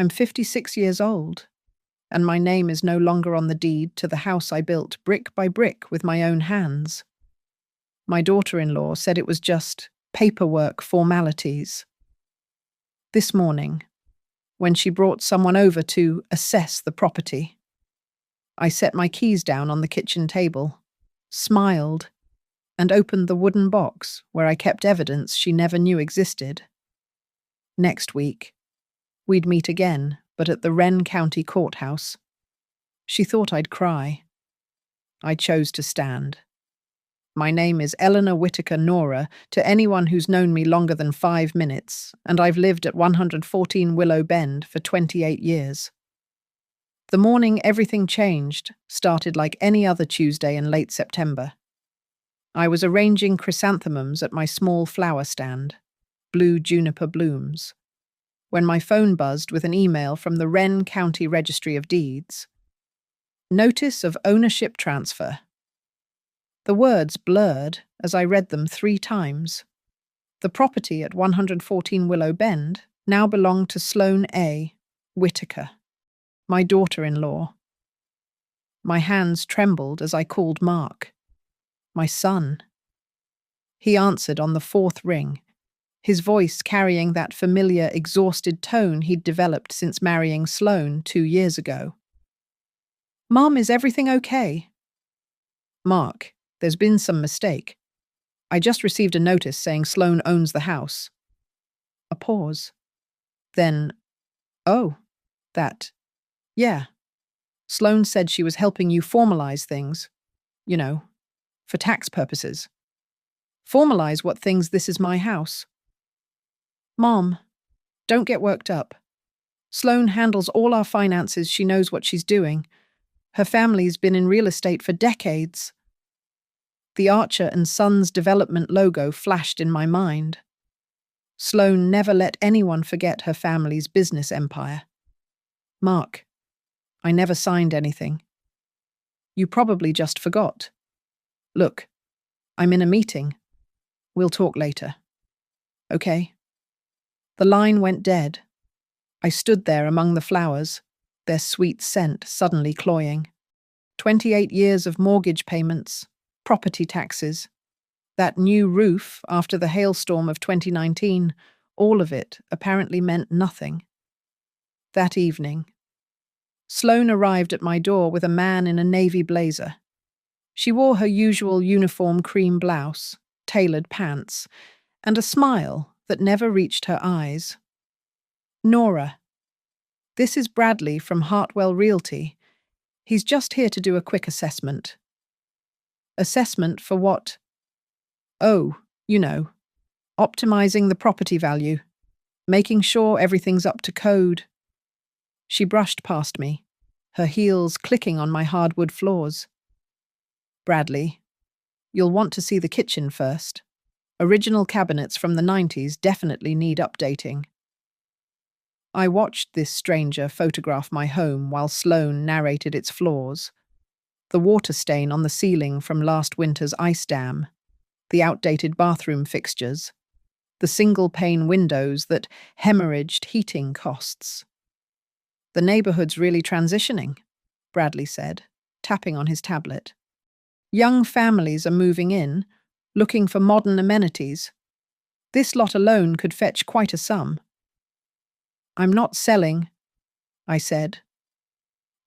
I'm 56 years old, and my name is no longer on the deed to the house I built brick by brick with my own hands. My daughter-in-law said it was just paperwork formalities. This morning, when she brought someone over to assess the property, I set my keys down on the kitchen table, smiled, and opened the wooden box where I kept evidence she never knew existed. Next week, we'd meet again, but at the Wren County Courthouse. She thought I'd cry. I chose to stand. My name is Eleanor Whitaker Nora to anyone who's known me longer than 5 minutes, and I've lived at 114 Willow Bend for 28 years. The morning everything changed started like any other Tuesday in late September. I was arranging chrysanthemums at my small flower stand, blue juniper blooms, when my phone buzzed with an email from the Wren County Registry of Deeds. Notice of ownership transfer. The words blurred as I read them 3 times. The property at 114 Willow Bend now belonged to Sloane A. Whitaker, my daughter-in-law. My hands trembled as I called Mark, my son. He answered on the 4th ring, his voice carrying that familiar, exhausted tone he'd developed since marrying Sloane 2 years ago. "Mom, is everything okay?" "Mark, there's been some mistake. I just received a notice saying Sloane owns the house." A pause. Then, "Oh, that. Yeah. Sloane said she was helping you formalize things. You know, for tax purposes." "Formalize what things? This is my house." "Mom, don't get worked up. Sloane handles all our finances. She knows what she's doing. Her family's been in real estate for decades." The Archer and Sons Development logo flashed in my mind. Sloane never let anyone forget her family's business empire. "Mark, I never signed anything. You probably just forgot. Look, I'm in a meeting. We'll talk later. Okay?" The line went dead. I stood there among the flowers, their sweet scent suddenly cloying. 28 years of mortgage payments, property taxes, that new roof after the hailstorm of 2019, all of it apparently meant nothing. That evening, Sloane arrived at my door with a man in a navy blazer. She wore her usual uniform cream blouse, tailored pants, and a smile that never reached her eyes. "Nora, this is Bradley from Hartwell Realty. He's just here to do a quick assessment." "Assessment for what?" "Oh, you know, optimizing the property value, making sure everything's up to code." She brushed past me, her heels clicking on my hardwood floors. "Bradley, you'll want to see the kitchen first. Original cabinets from the 90s definitely need updating." I watched this stranger photograph my home while Sloane narrated its flaws. The water stain on the ceiling from last winter's ice dam, the outdated bathroom fixtures, the single-pane windows that hemorrhaged heating costs. "The neighborhood's really transitioning," Bradley said, tapping on his tablet. "Young families are moving in, looking for modern amenities. This lot alone could fetch quite a sum." "I'm not selling," I said.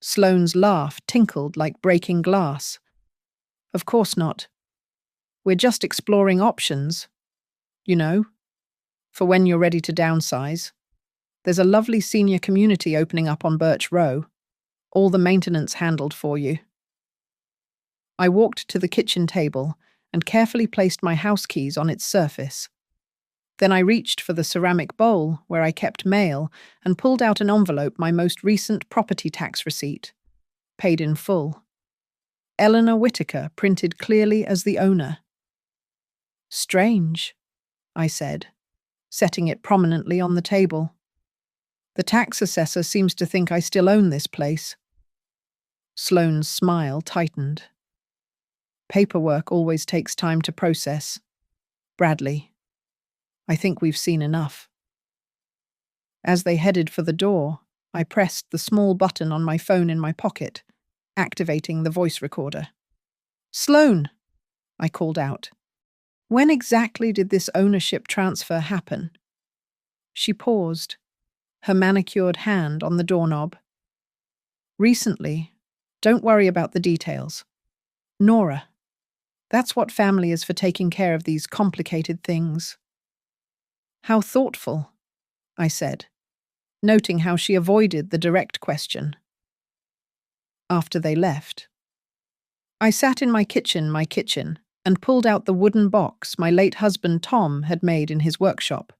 Sloane's laugh tinkled like breaking glass. "Of course not. We're just exploring options. You know, for when you're ready to downsize. There's a lovely senior community opening up on Birch Row. All the maintenance handled for you." I walked to the kitchen table and carefully placed my house keys on its surface. Then I reached for the ceramic bowl where I kept mail and pulled out an envelope, my most recent property tax receipt, paid in full. Eleanor Whitaker printed clearly as the owner. "Strange," I said, setting it prominently on the table. "The tax assessor seems to think I still own this place." Sloane's smile tightened. "Paperwork always takes time to process. Bradley, I think we've seen enough." As they headed for the door, I pressed the small button on my phone in my pocket, activating the voice recorder. "Sloan," I called out. "When exactly did this ownership transfer happen?" She paused, her manicured hand on the doorknob. "Recently. Don't worry about the details. Nora. That's what family is for, taking care of these complicated things." "How thoughtful," I said, noting how she avoided the direct question. After they left, I sat in my kitchen, and pulled out the wooden box my late husband Tom had made in his workshop.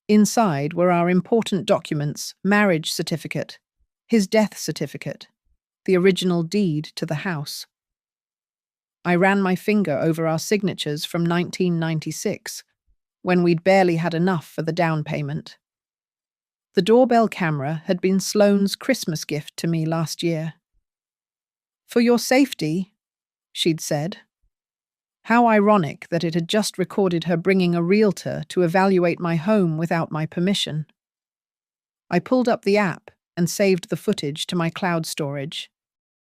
Inside were our important documents: marriage certificate, his death certificate, the original deed to the house. I ran my finger over our signatures from 1996, when we'd barely had enough for the down payment. The doorbell camera had been Sloane's Christmas gift to me last year. "For your safety," she'd said. How ironic that it had just recorded her bringing a realtor to evaluate my home without my permission. I pulled up the app and saved the footage to my cloud storage.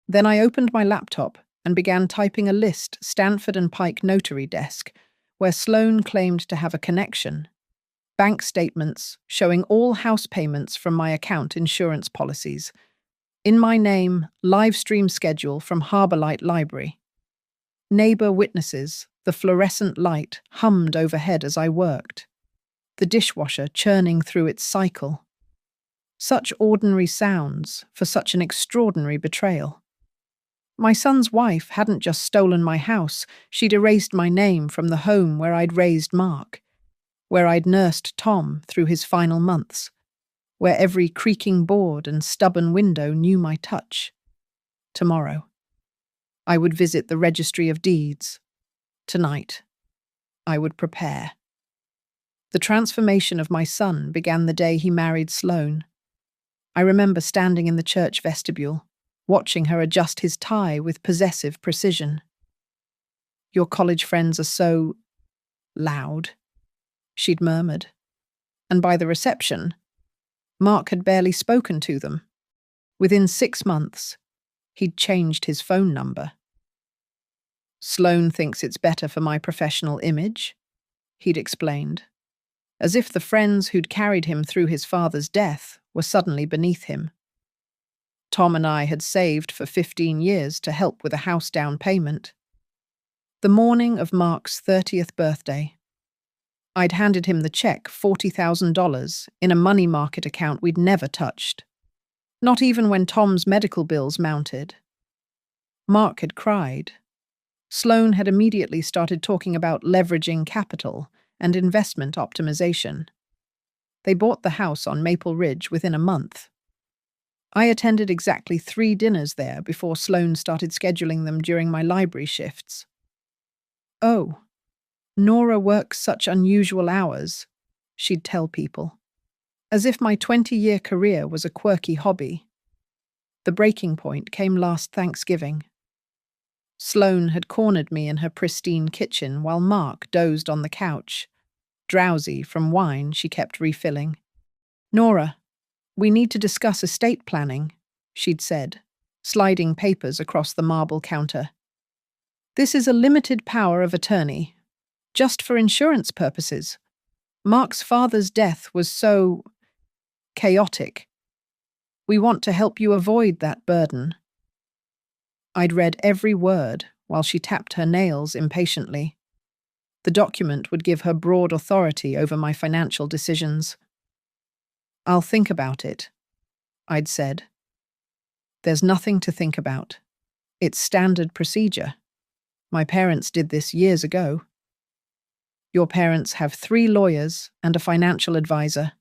Then I opened my laptop and began typing a list: Stanford and Pike Notary Desk, where Sloane claimed to have a connection. Bank statements showing all house payments from my account insurance policies. In my name, live stream schedule from Harborlight Library. Neighbor witnesses: the fluorescent light hummed overhead as I worked, the dishwasher churning through its cycle. Such ordinary sounds for such an extraordinary betrayal. My son's wife hadn't just stolen my house, she'd erased my name from the home where I'd raised Mark, where I'd nursed Tom through his final months, where every creaking board and stubborn window knew my touch. Tomorrow, I would visit the Registry of Deeds. Tonight, I would prepare. The transformation of my son began the day he married Sloane. I remember standing in the church vestibule, watching her adjust his tie with possessive precision. "Your college friends are so loud," she'd murmured. And by the reception, Mark had barely spoken to them. Within 6 months, he'd changed his phone number. "Sloane thinks it's better for my professional image," he'd explained, as if the friends who'd carried him through his father's death were suddenly beneath him. Tom and I had saved for 15 years to help with a house down payment. The morning of Mark's 30th birthday, I'd handed him the check, $40,000, in a money market account we'd never touched. Not even when Tom's medical bills mounted. Mark had cried. Sloane had immediately started talking about leveraging capital and investment optimization. They bought the house on Maple Ridge within a month. I attended exactly 3 dinners there before Sloane started scheduling them during my library shifts. "Oh, Nora works such unusual hours," she'd tell people, as if my 20-year career was a quirky hobby. The breaking point came last Thanksgiving. Sloane had cornered me in her pristine kitchen while Mark dozed on the couch, drowsy from wine she kept refilling. "Nora, we need to discuss estate planning," she'd said, sliding papers across the marble counter. "This is a limited power of attorney, just for insurance purposes. Mark's father's death was so chaotic. We want to help you avoid that burden." I'd read every word while she tapped her nails impatiently. The document would give her broad authority over my financial decisions. "I'll think about it," I'd said. "There's nothing to think about. It's standard procedure. My parents did this years ago." "Your parents have 3 lawyers and a financial advisor."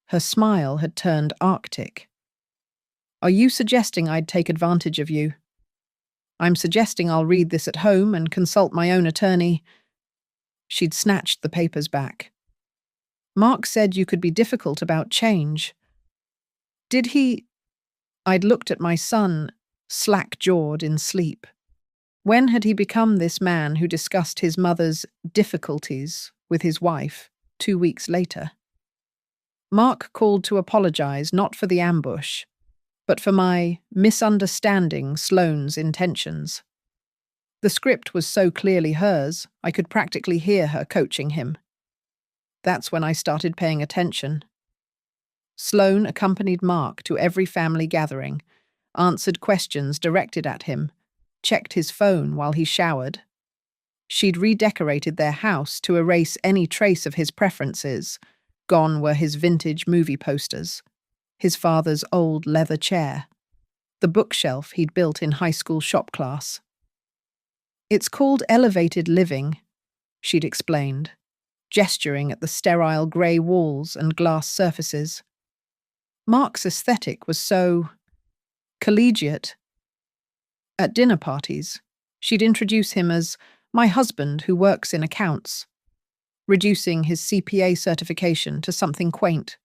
Her smile had turned arctic. "Are you suggesting I'd take advantage of you?" "I'm suggesting I'll read this at home and consult my own attorney." She'd snatched the papers back. "Mark said you could be difficult about change." "Did he?" I'd looked at my son, slack-jawed in sleep. When had he become this man who discussed his mother's difficulties with his wife 2 weeks later? Mark called to apologize not for the ambush, but for my misunderstanding Sloane's intentions. The script was so clearly hers, I could practically hear her coaching him. That's when I started paying attention. Sloane accompanied Mark to every family gathering, answered questions directed at him, checked his phone while he showered. She'd redecorated their house to erase any trace of his preferences. Gone were his vintage movie posters, his father's old leather chair, the bookshelf he'd built in high school shop class. It's called elevated living, she'd explained, gesturing at the sterile grey walls and glass surfaces. Mark's aesthetic was so collegiate. At dinner parties, she'd introduce him as my husband who works in accounts, reducing his CPA certification to something quaint.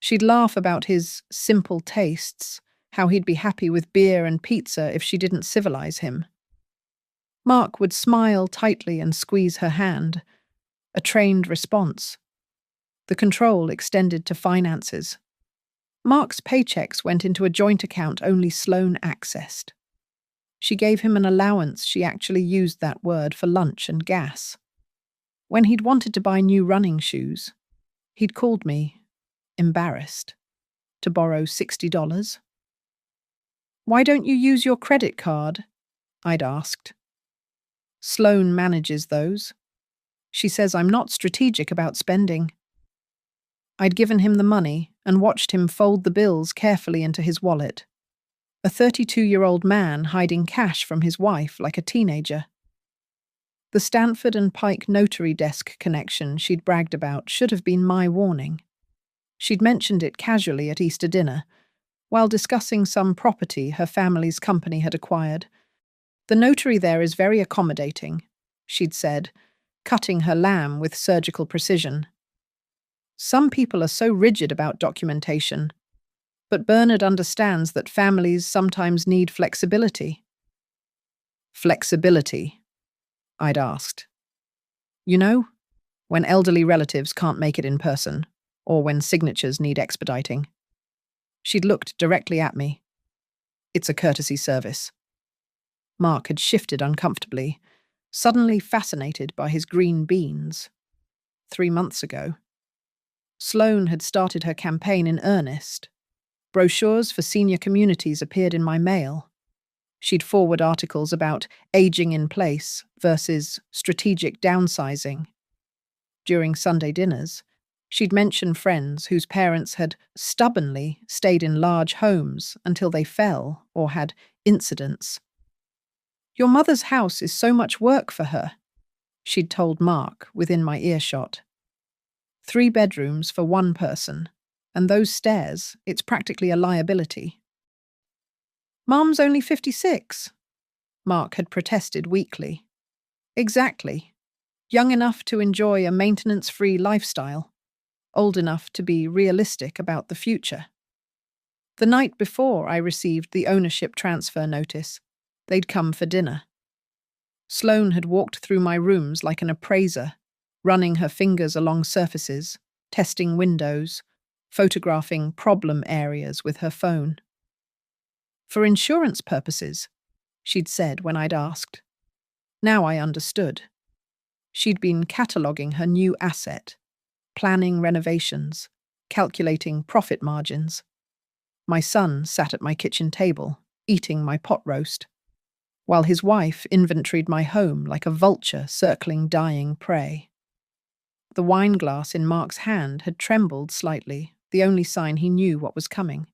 She'd laugh about his simple tastes, how he'd be happy with beer and pizza if she didn't civilize him. Mark would smile tightly and squeeze her hand, a trained response. The control extended to finances. Mark's paychecks went into a joint account only Sloane accessed. She gave him an allowance. She actually used that word for lunch and gas. When he'd wanted to buy new running shoes, he'd called me, embarrassed, to borrow $60. Why don't you use your credit card? I'd asked. Sloane manages those. She says I'm not strategic about spending. I'd given him the money and watched him fold the bills carefully into his wallet. A 32-year-old man hiding cash from his wife like a teenager. The Stanford and Pike notary desk connection she'd bragged about should have been my warning. She'd mentioned it casually at Easter dinner, while discussing some property her family's company had acquired. The notary there is very accommodating, she'd said, cutting her lamb with surgical precision. Some people are so rigid about documentation, but Bernard understands that families sometimes need flexibility. Flexibility, I'd asked. You know, when elderly relatives can't make it in person, or when signatures need expediting. She'd looked directly at me. It's a courtesy service. Mark had shifted uncomfortably, suddenly fascinated by his green beans. 3 months ago, Sloane had started her campaign in earnest. Brochures for senior communities appeared in my mail. She'd forward articles about aging in place versus strategic downsizing. During Sunday dinners, she'd mention friends whose parents had stubbornly stayed in large homes until they fell or had incidents. Your mother's house is so much work for her, she'd told Mark within my earshot. 3 bedrooms for one person, and those stairs, it's practically a liability. Mom's only 56, Mark had protested weakly. Exactly. Young enough to enjoy a maintenance-free lifestyle, old enough to be realistic about the future. The night before I received the ownership transfer notice, they'd come for dinner. Sloane had walked through my rooms like an appraiser, running her fingers along surfaces, testing windows, photographing problem areas with her phone. For insurance purposes, she'd said when I'd asked. Now I understood. She'd been cataloguing her new asset, planning renovations, calculating profit margins. My son sat at my kitchen table, eating my pot roast, while his wife inventoried my home like a vulture circling dying prey. The wine glass in Mark's hand had trembled slightly, the only sign he knew what was coming.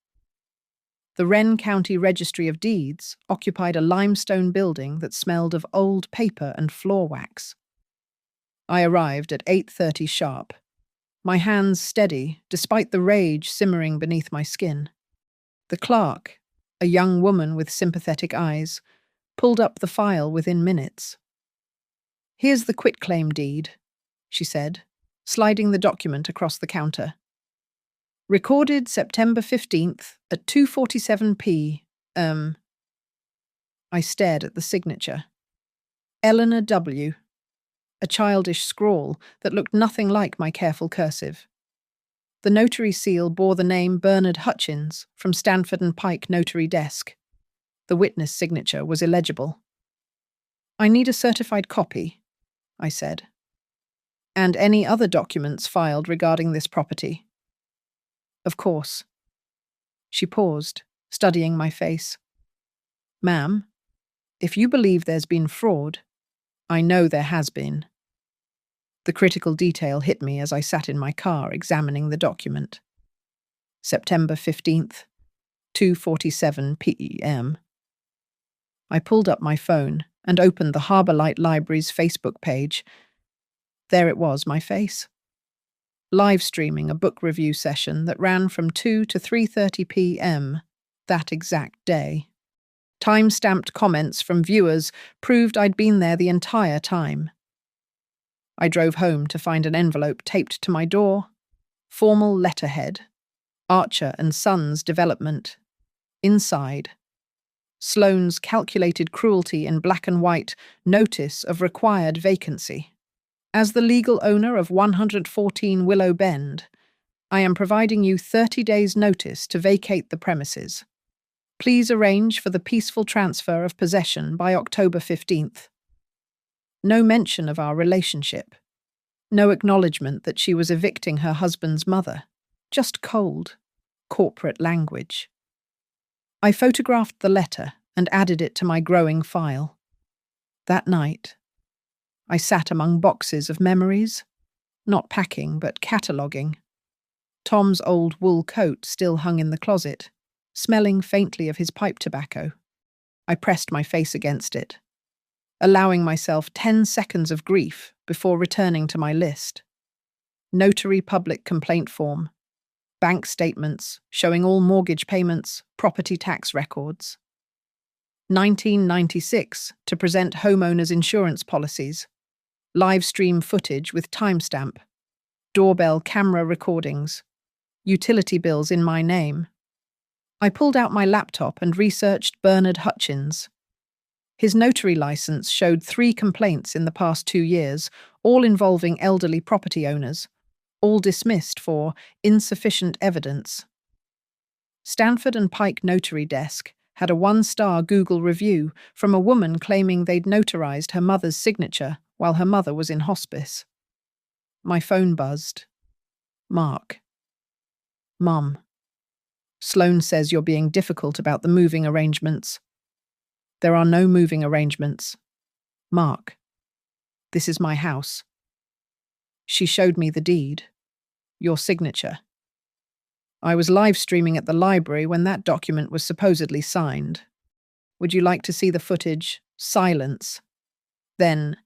The Wren County Registry of Deeds occupied a limestone building that smelled of old paper and floor wax. I arrived at 8:30 sharp, my hands steady despite the rage simmering beneath my skin. The clerk, a young woman with sympathetic eyes, pulled up the file within minutes. Here's the quitclaim deed, she said, sliding the document across the counter. Recorded September 15th at 2:47 p. I stared at the signature. Eleanor W., a childish scrawl that looked nothing like my careful cursive. The notary seal bore the name Bernard Hutchins from Stanford and Pike Notary Desk. The witness signature was illegible. "I need a certified copy," I said. "And any other documents filed regarding this property." "Of course." She paused, studying my face. "Ma'am, if you believe there's been fraud, I know there has been." The critical detail hit me as I sat in my car examining the document. September 15th, 2:47 p.m. I pulled up my phone and opened the Harbour Light Library's Facebook page. There it was, my face. Live streaming a book review session that ran from 2 to 3:30 p.m. that exact day. Time-stamped comments from viewers proved I'd been there the entire time. I drove home to find an envelope taped to my door. Formal letterhead. Archer and Sons Development. Inside. Sloane's calculated cruelty in black and white, notice of required vacancy. As the legal owner of 114 Willow Bend, I am providing you 30 days' notice to vacate the premises. Please arrange for the peaceful transfer of possession by October 15th. No mention of our relationship. No acknowledgement that she was evicting her husband's mother. Just cold, corporate language. I photographed the letter and added it to my growing file. That night, I sat among boxes of memories, not packing but cataloguing. Tom's old wool coat still hung in the closet, smelling faintly of his pipe tobacco. I pressed my face against it, allowing myself 10 seconds of grief before returning to my list. Notary public complaint form, bank statements showing all mortgage payments, property tax records. 1996 to present homeowners' insurance policies, live stream footage with timestamp, doorbell camera recordings, utility bills in my name. I pulled out my laptop and researched Bernard Hutchins. His notary license showed 3 complaints in the past 2 years, all involving elderly property owners, all dismissed for insufficient evidence. Stanford and Pike Notary Desk had a 1-star Google review from a woman claiming they'd notarized her mother's signature while her mother was in hospice. My phone buzzed. Mark. Mum. Sloane says you're being difficult about the moving arrangements. There are no moving arrangements. Mark. This is my house. She showed me the deed. Your signature. I was live streaming at the library when that document was supposedly signed. Would you like to see the footage? Silence. Then,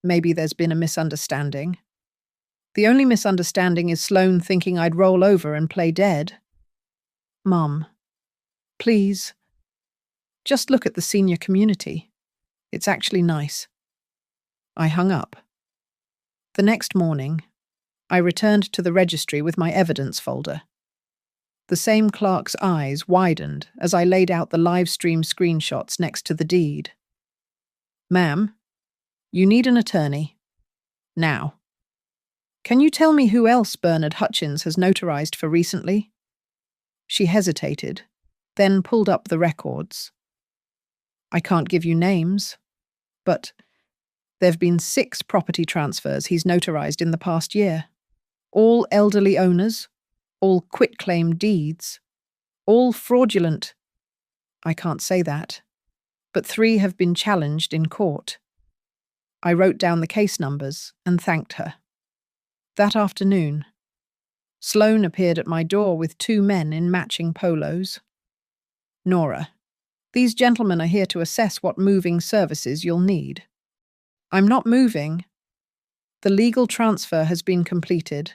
maybe there's been a misunderstanding. The only misunderstanding is Sloane thinking I'd roll over and play dead. Mum, please, just look at the senior community. It's actually nice. I hung up. The next morning, I returned to the registry with my evidence folder. The same clerk's eyes widened as I laid out the live stream screenshots next to the deed. Ma'am, you need an attorney. Now. Can you tell me who else Bernard Hutchins has notarized for recently? She hesitated, then pulled up the records. I can't give you names, but there've been 6 property transfers he's notarized in the past year. All elderly owners, all quitclaim deeds, all fraudulent. I can't say that, but 3 have been challenged in court. I wrote down the case numbers and thanked her. That afternoon, Sloane appeared at my door with 2 men in matching polos. Nora, these gentlemen are here to assess what moving services you'll need. I'm not moving. The legal transfer has been completed.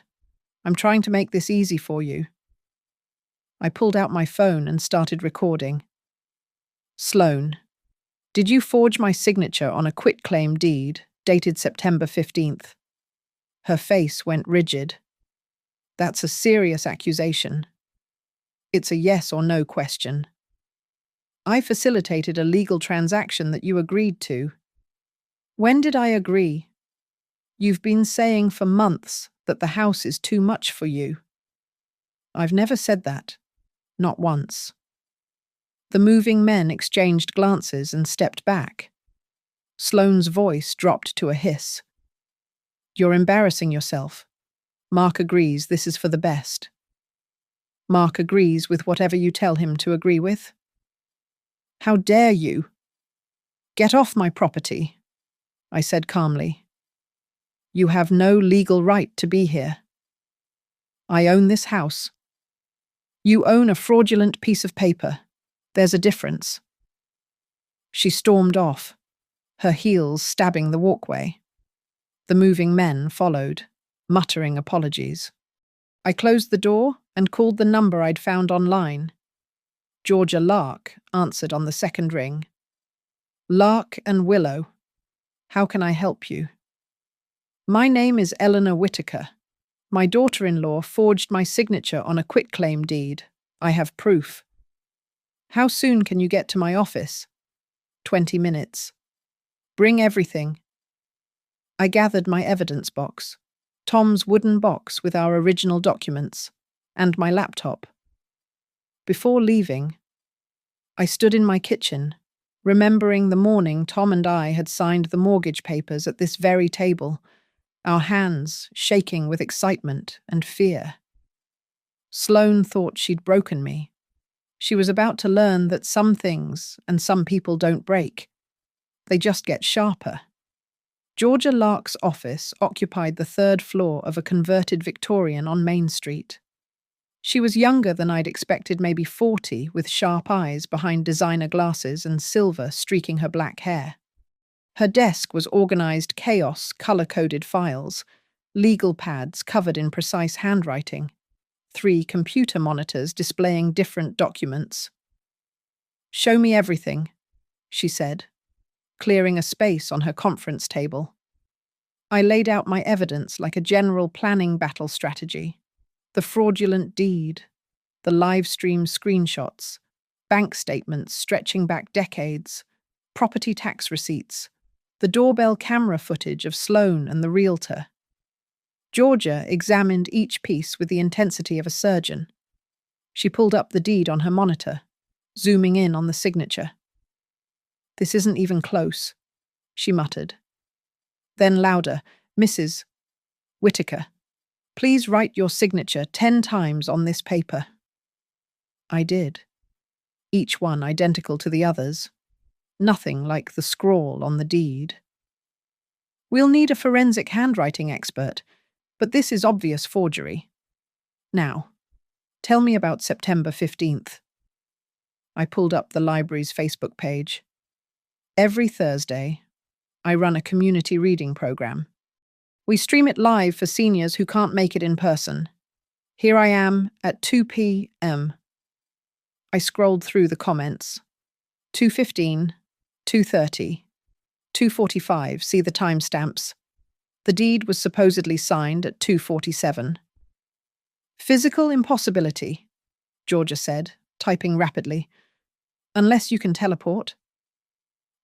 I'm trying to make this easy for you. I pulled out my phone and started recording. Sloane, did you forge my signature on a quitclaim deed dated September 15th? Her face went rigid. That's a serious accusation. It's a yes or no question. I facilitated a legal transaction that you agreed to. When did I agree? You've been saying for months that the house is too much for you. I've never said that. Not once. The moving men exchanged glances and stepped back. Sloane's voice dropped to a hiss. You're embarrassing yourself. Mark agrees this is for the best. Mark agrees with whatever you tell him to agree with? How dare you? Get off my property, I said calmly. You have no legal right to be here. I own this house. You own a fraudulent piece of paper. There's a difference. She stormed off, her heels stabbing the walkway. The moving men followed, muttering apologies. I closed the door and called the number I'd found online. Georgia Lark answered on the second ring. Lark and Willow. How can I help you? My name is Eleanor Whitaker. My daughter-in-law forged my signature on a quitclaim deed. I have proof. How soon can you get to my office? 20 minutes. Bring everything. I gathered my evidence box, Tom's wooden box with our original documents, and my laptop. Before leaving, I stood in my kitchen, remembering the morning Tom and I had signed the mortgage papers at this very table, our hands shaking with excitement and fear. Sloane thought she'd broken me. She was about to learn that some things and some people don't break. They just get sharper. Georgia Lark's office occupied the third floor of a converted Victorian on Main Street. She was younger than I'd expected, maybe 40, with sharp eyes behind designer glasses and silver streaking her black hair. Her desk was organized chaos, color-coded files, legal pads covered in precise handwriting, 3 computer monitors displaying different documents. Show me everything, she said, clearing a space on her conference table. I laid out my evidence like a general planning battle strategy. The fraudulent deed, the live stream screenshots, bank statements stretching back decades, property tax receipts, the doorbell camera footage of Sloane and the realtor. Georgia examined each piece with the intensity of a surgeon. She pulled up the deed on her monitor, zooming in on the signature. This isn't even close, she muttered. Then louder, Mrs. Whitaker, please write your signature 10 times on this paper. I did, each one identical to the others, nothing like the scrawl on the deed. We'll need a forensic handwriting expert, but this is obvious forgery. Now, tell me about September 15th. I pulled up the library's Facebook page. Every Thursday, I run a community reading program. We stream it live for seniors who can't make it in person. Here I am at 2 p.m. I scrolled through the comments. 2:15, 2:30, 2:45, see the timestamps. The deed was supposedly signed at 2:47. Physical impossibility, Georgia said, typing rapidly. Unless you can teleport.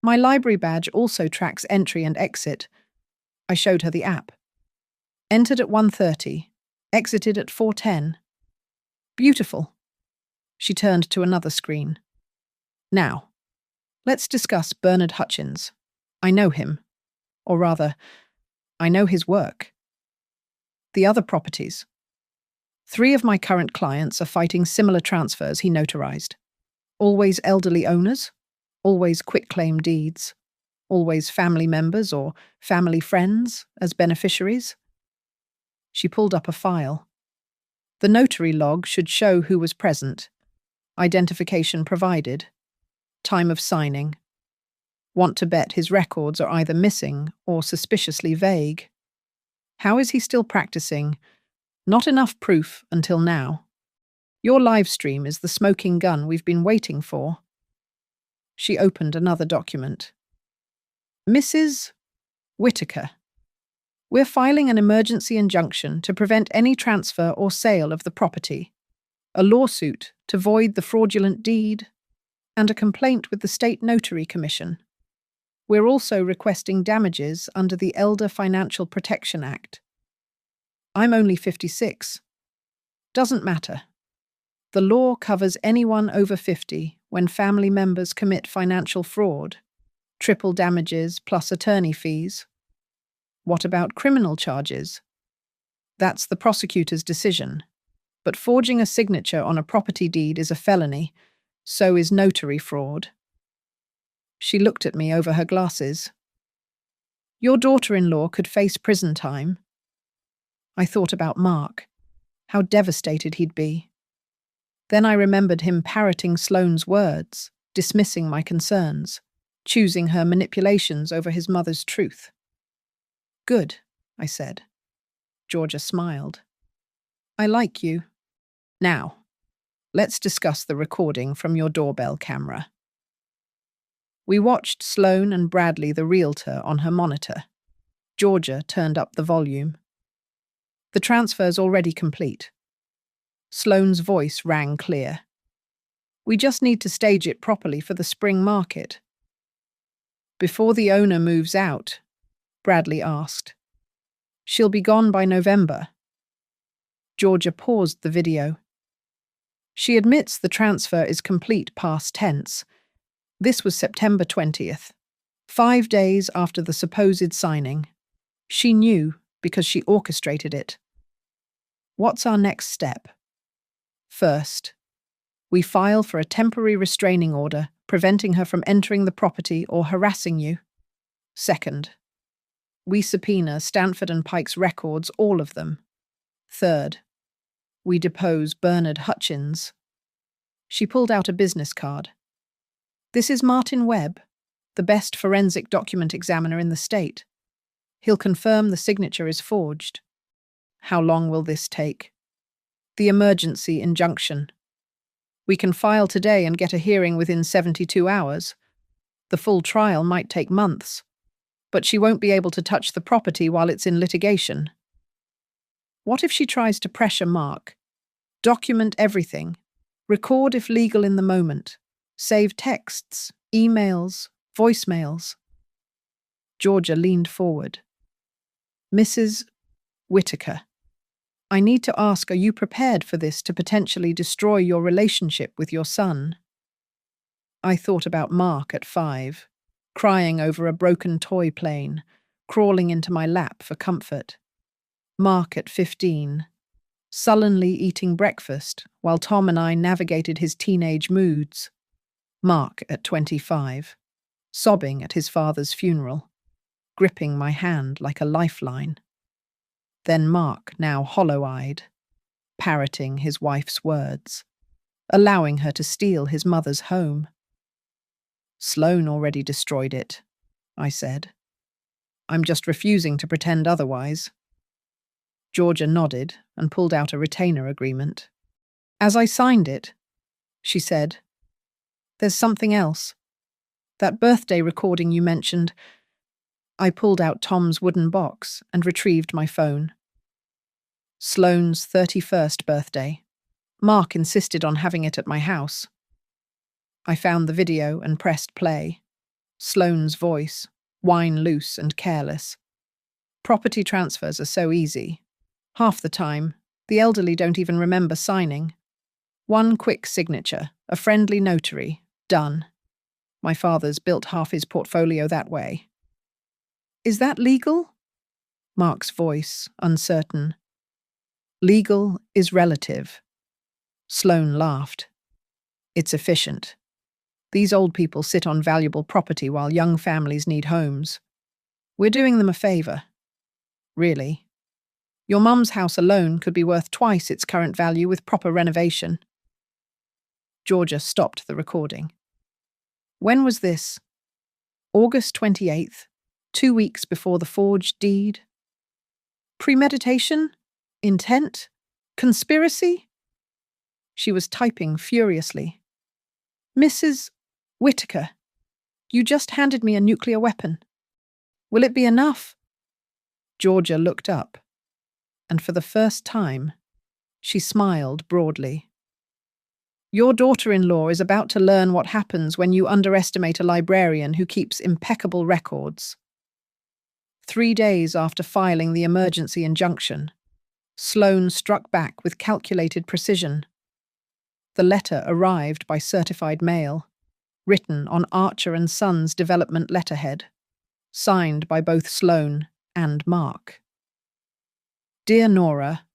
My library badge also tracks entry and exit. I showed her the app. Entered at 1:30, exited at 4:10. Beautiful. She turned to another screen. Now, let's discuss Bernard Hutchins. I know him. Or rather, I know his work. The other properties. 3 of my current clients are fighting similar transfers he notarized. Always elderly owners, always quitclaim deeds, always family members or family friends as beneficiaries. She pulled up a file. The notary log should show who was present. Identification provided. Time of signing. Want to bet his records are either missing or suspiciously vague. How is he still practicing? Not enough proof until now. Your live stream is the smoking gun we've been waiting for. She opened another document. Mrs. Whitaker, we're filing an emergency injunction to prevent any transfer or sale of the property, a lawsuit to void the fraudulent deed, and a complaint with the State Notary Commission. We're also requesting damages under the Elder Financial Protection Act. I'm only 56. Doesn't matter. The law covers anyone over 50 when family members commit financial fraud, triple damages plus attorney fees. What about criminal charges? That's the prosecutor's decision. But forging a signature on a property deed is a felony, so is notary fraud. She looked at me over her glasses. Your daughter-in-law could face prison time. I thought about Mark, how devastated he'd be. Then I remembered him parroting Sloane's words, dismissing my concerns, choosing her manipulations over his mother's truth. Good, I said. Georgia smiled. I like you. Now, let's discuss the recording from your doorbell camera. We watched Sloane and Bradley, the realtor, on her monitor. Georgia turned up the volume. The transfer's already complete. Sloane's voice rang clear. We just need to stage it properly for the spring market. Before the owner moves out, Bradley asked. She'll be gone by November. Georgia paused the video. She admits the transfer is complete past tense. This was September 20th, 5 days after the supposed signing. She knew because she orchestrated it. What's our next step? First, we file for a temporary restraining order preventing her from entering the property or harassing you. Second, we subpoena Stanford and Pike's records, all of them. Third, we depose Bernard Hutchins. She pulled out a business card. This is Martin Webb, the best forensic document examiner in the state. He'll confirm the signature is forged. How long will this take? The emergency injunction. We can file today and get a hearing within 72 hours. The full trial might take months, but she won't be able to touch the property while it's in litigation. What if she tries to pressure Mark? Document everything. Record if legal in the moment. Save texts, emails, voicemails. Georgia leaned forward. Mrs. Whitaker, I need to ask, are you prepared for this to potentially destroy your relationship with your son? I thought about Mark at 5, crying over a broken toy plane, crawling into my lap for comfort. Mark at 15, sullenly eating breakfast while Tom and I navigated his teenage moods. Mark at 25, sobbing at his father's funeral, gripping my hand like a lifeline. Then Mark, now hollow-eyed, parroting his wife's words, allowing her to steal his mother's home. Sloane already destroyed it, I said. I'm just refusing to pretend otherwise. Georgia nodded and pulled out a retainer agreement. As I signed it, she said, there's something else. That birthday recording you mentioned. I pulled out Tom's wooden box and retrieved my phone. Sloane's 31st birthday. Mark insisted on having it at my house. I found the video and pressed play. Sloane's voice, wine loose and careless. Property transfers are so easy. Half the time, the elderly don't even remember signing. One quick signature, a friendly notary, done. My father's built half his portfolio that way. Is that legal? Mark's voice, uncertain. Legal is relative. Sloane laughed. It's efficient. These old people sit on valuable property while young families need homes. We're doing them a favor. Really. Your mum's house alone could be worth twice its current value with proper renovation. Georgia stopped the recording. When was this? August 28th, 2 weeks before the forged deed. Premeditation? Intent? Conspiracy? She was typing furiously. Mrs. Whitaker, you just handed me a nuclear weapon. Will it be enough? Georgia looked up, and for the first time, she smiled broadly. Your daughter-in-law is about to learn what happens when you underestimate a librarian who keeps impeccable records. 3 days after filing the emergency injunction, Sloane struck back with calculated precision. The letter arrived by certified mail, written on Archer and Sons development letterhead, signed by both Sloane and Mark. Dear Nora,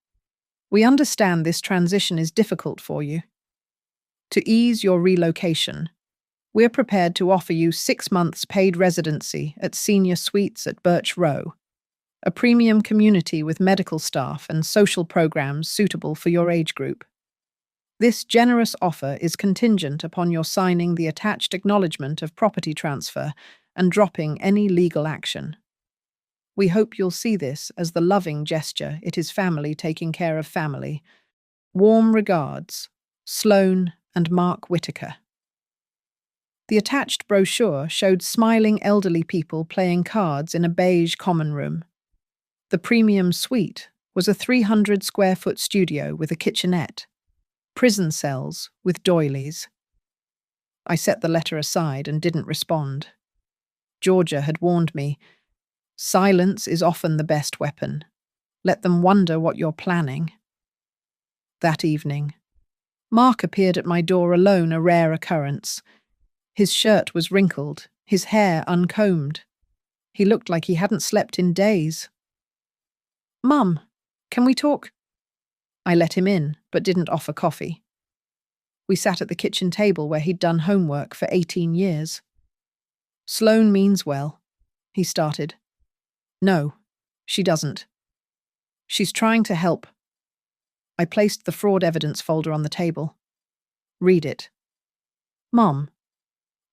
we understand this transition is difficult for you. To ease your relocation, we're prepared to offer you 6 months paid residency at Senior Suites at Birch Row, a premium community with medical staff and social programs suitable for your age group. This generous offer is contingent upon your signing the attached acknowledgement of property transfer and dropping any legal action. We hope you'll see this as the loving gesture it is family taking care of family. Warm regards, Sloane and Mark Whitaker. The attached brochure showed smiling elderly people playing cards in a beige common room. The premium suite was a 300-square-foot studio with a kitchenette, prison cells with doilies. I set the letter aside and didn't respond. Georgia had warned me, silence is often the best weapon. Let them wonder what you're planning. That evening, Mark appeared at my door alone, a rare occurrence. His shirt was wrinkled, his hair uncombed. He looked like he hadn't slept in days. Mum, can we talk? I let him in, but didn't offer coffee. We sat at the kitchen table where he'd done homework for 18 years. Sloane means well, he started. No, she doesn't. She's trying to help. I placed the fraud evidence folder on the table. Read it. Mum.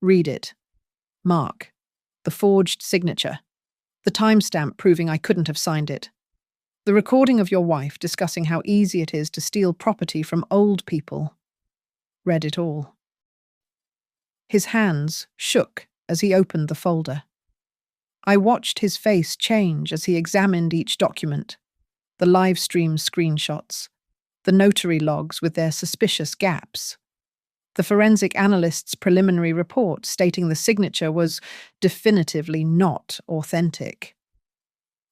Read it. Mark. The forged signature. The timestamp proving I couldn't have signed it. The recording of your wife discussing how easy it is to steal property from old people. Read it all. His hands shook as he opened the folder. I watched his face change as he examined each document, the live stream screenshots, the notary logs with their suspicious gaps, the forensic analyst's preliminary report stating the signature was definitively not authentic.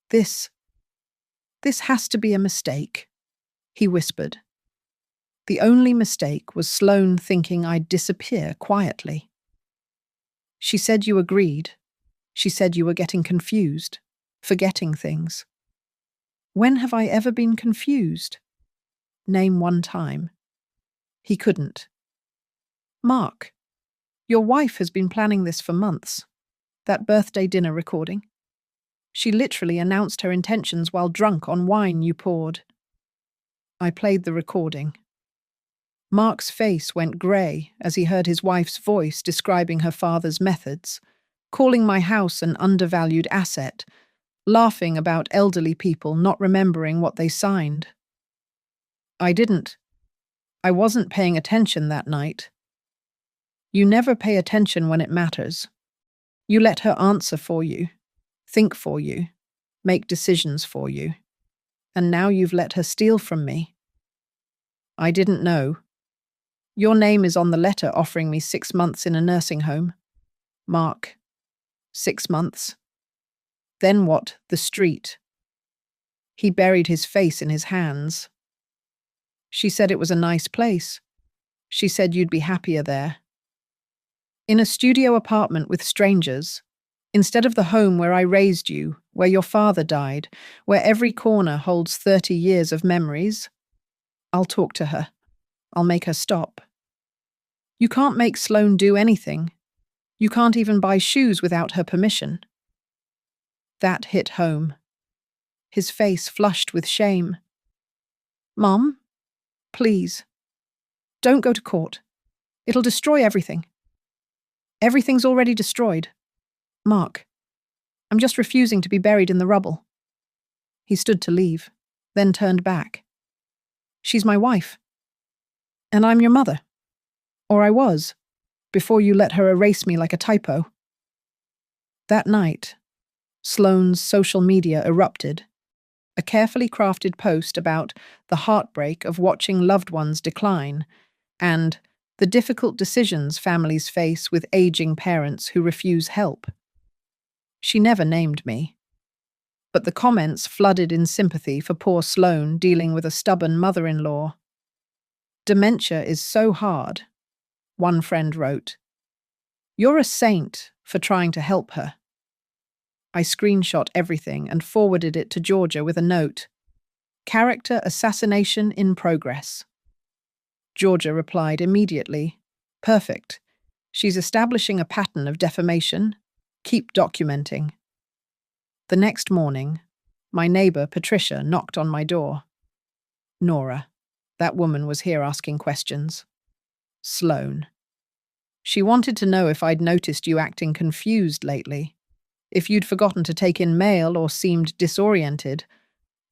This has to be a mistake, he whispered. The only mistake was Sloane thinking I'd disappear quietly. She said you agreed. She said you were getting confused, forgetting things. When have I ever been confused? Name one time. He couldn't. Mark, your wife has been planning this for months. That birthday dinner recording. She literally announced her intentions while drunk on wine you poured. I played the recording. Mark's face went grey as he heard his wife's voice describing her father's methods, calling my house an undervalued asset, laughing about elderly people not remembering what they signed. I wasn't paying attention that night. You never pay attention when it matters. You let her answer for you, think for you, make decisions for you. And now you've let her steal from me. I didn't know. Your name is on the letter offering me 6 months in a nursing home. Mark. 6 months. Then what? The street. He buried his face in his hands. She said it was a nice place. She said you'd be happier there. In a studio apartment with strangers, instead of the home where I raised you, where your father died, where every corner holds 30 years of memories. I'll talk to her. I'll make her stop. You can't make Sloane do anything. You can't even buy shoes without her permission. That hit home. His face flushed with shame. Mom, please, don't go to court. It'll destroy everything. Everything's already destroyed. Mark, I'm just refusing to be buried in the rubble. He stood to leave, then turned back. She's my wife. And I'm your mother. Or I was, before you let her erase me like a typo. That night, Sloane's social media erupted. A carefully crafted post about the heartbreak of watching loved ones decline and the difficult decisions families face with aging parents who refuse help. She never named me. But the comments flooded in sympathy for poor Sloane dealing with a stubborn mother-in-law. Dementia is so hard, one friend wrote. You're a saint for trying to help her. I screenshot everything and forwarded it to Georgia with a note. Character assassination in progress. Georgia replied immediately. Perfect. She's establishing a pattern of defamation. Keep documenting. The next morning, my neighbor Patricia knocked on my door. Nora. That woman was here asking questions. Sloane. She wanted to know if I'd noticed you acting confused lately, if you'd forgotten to take in mail or seemed disoriented.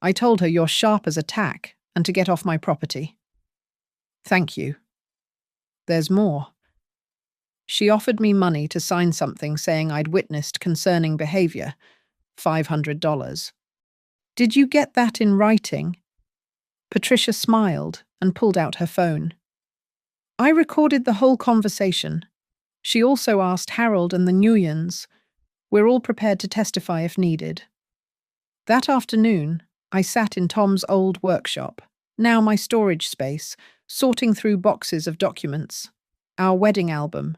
I told her you're sharp as a tack and to get off my property. Thank you. There's more. She offered me money to sign something saying I'd witnessed concerning behavior, $500. Did you get that in writing? Patricia smiled and pulled out her phone. I recorded the whole conversation. She also asked Harold and the Nguyens. We're all prepared to testify if needed. That afternoon, I sat in Tom's old workshop, now my storage space, sorting through boxes of documents. Our wedding album,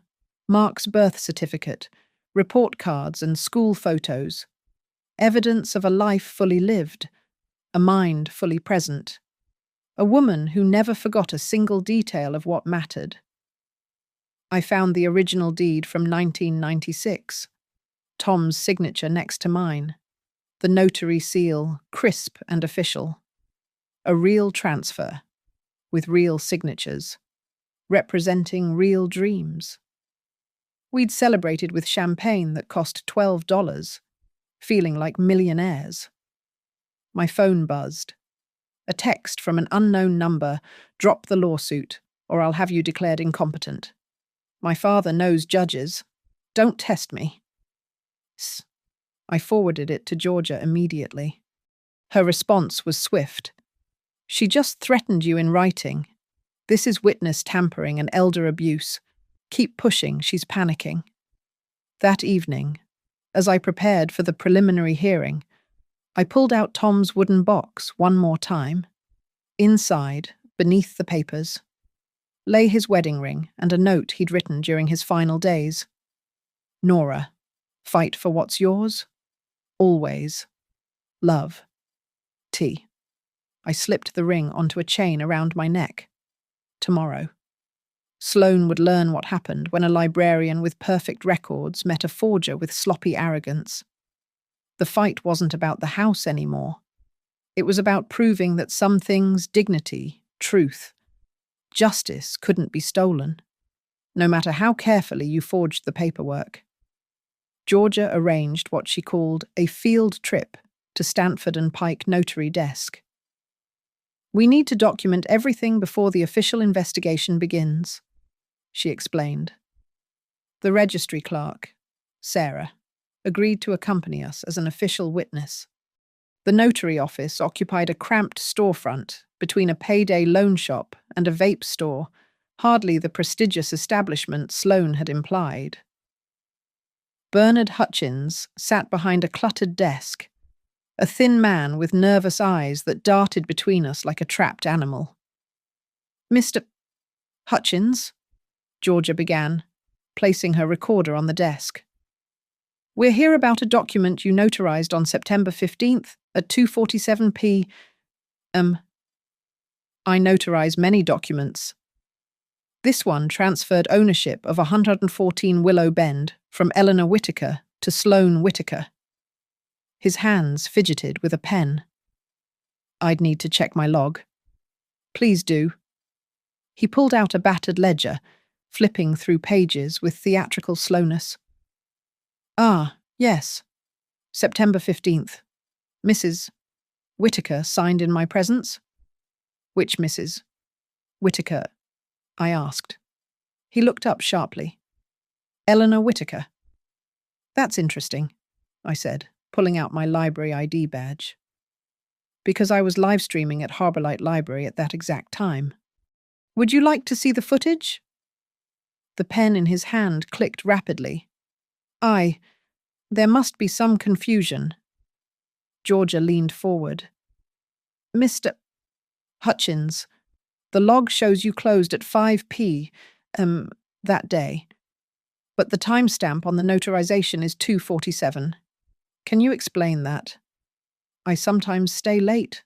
Mark's birth certificate, report cards and school photos. Evidence of a life fully lived, a mind fully present. A woman who never forgot a single detail of what mattered. I found the original deed from 1996, Tom's signature next to mine, the notary seal, crisp and official. A real transfer, with real signatures, representing real dreams. We'd celebrated with champagne that cost $12, feeling like millionaires. My phone buzzed. A text from an unknown number, drop the lawsuit, or I'll have you declared incompetent. My father knows judges. Don't test me. I forwarded it to Georgia immediately. Her response was swift. She just threatened you in writing. This is witness tampering and elder abuse. Keep pushing, she's panicking. That evening, as I prepared for the preliminary hearing, I pulled out Tom's wooden box one more time. Inside, beneath the papers, lay his wedding ring and a note he'd written during his final days. Nora, fight for what's yours. Always. Love. T. I slipped the ring onto a chain around my neck. Tomorrow. Sloane would learn what happened when a librarian with perfect records met a forger with sloppy arrogance. The fight wasn't about the house anymore. It was about proving that some things, dignity, truth, justice couldn't be stolen, no matter how carefully you forged the paperwork. Georgia arranged what she called a field trip to Stanford and Pike Notary Desk. We need to document everything before the official investigation begins, she explained. The registry clerk, Sarah, agreed to accompany us as an official witness. The notary office occupied a cramped storefront between a payday loan shop and a vape store, hardly the prestigious establishment Sloane had implied. Bernard Hutchins sat behind a cluttered desk, a thin man with nervous eyes that darted between us like a trapped animal. Mr. Hutchins, Georgia began, placing her recorder on the desk. We're here about a document you notarized on September 15th at 2:47 p.m. I notarize many documents. This one transferred ownership of 114 Willow Bend from Eleanor Whitaker to Sloane Whitaker. His hands fidgeted with a pen. I'd need to check my log. Please do. He pulled out a battered ledger, flipping through pages with theatrical slowness. Ah, yes. September 15th. Mrs. Whitaker signed in my presence? Which Mrs. Whitaker? I asked. He looked up sharply. Eleanor Whitaker. That's interesting, I said, pulling out my library ID badge. Because I was live streaming at Harborlight Library at that exact time. Would you like to see the footage? The pen in his hand clicked rapidly. There must be some confusion. Georgia leaned forward. Mr. Hutchins, The log shows you closed at 5 p. That day, but the timestamp on the notarization is 2:47. Can you explain that? I sometimes stay late.